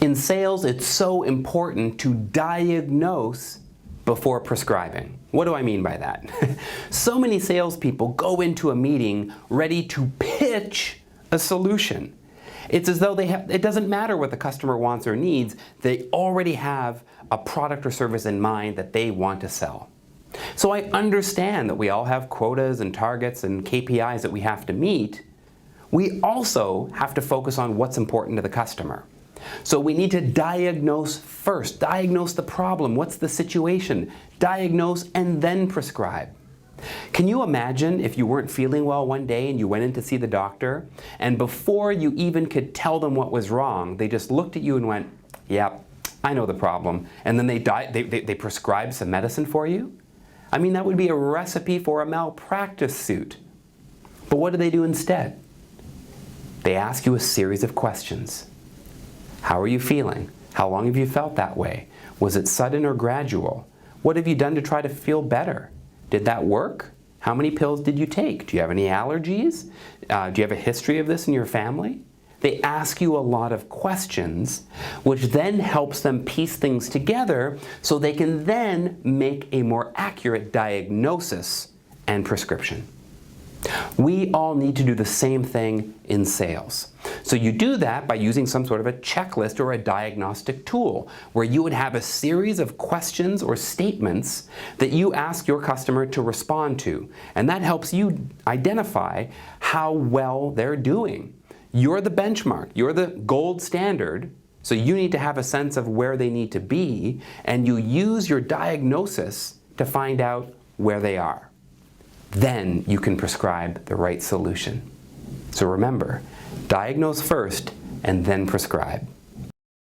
In sales, it's so important to diagnose before prescribing. What do I mean by that? So many salespeople go into a meeting ready to pitch a solution. It's as though it doesn't matter what the customer wants or needs, they already have a product or service in mind that they want to sell. So I understand that we all have quotas and targets and KPIs that we have to meet. We also have to focus on what's important to the customer. So we need to diagnose first, diagnose the problem, what's the situation, diagnose and then prescribe. Can you imagine if you weren't feeling well one day and you went in to see the doctor, and before you even could tell them what was wrong, they just looked at you and went, "Yep, I know the problem," and then they prescribed some medicine for you? I mean, that would be a recipe for a malpractice suit. But what do they do instead? They ask you a series of questions. How are you feeling? How long have you felt that way? Was it sudden or gradual? What have you done to try to feel better? Did that work? How many pills did you take? Do you have any allergies? Do you have a history of this in your family? They ask you a lot of questions, which then helps them piece things together so they can then make a more accurate diagnosis and prescription. We all need to do the same thing in sales. So you do that by using some sort of a checklist or a diagnostic tool where you would have a series of questions or statements that you ask your customer to respond to. And that helps you identify how well they're doing. You're the benchmark, you're the gold standard, so you need to have a sense of where they need to be, and you use your diagnosis to find out where they are. Then you can prescribe the right solution. So remember, diagnose first and then prescribe.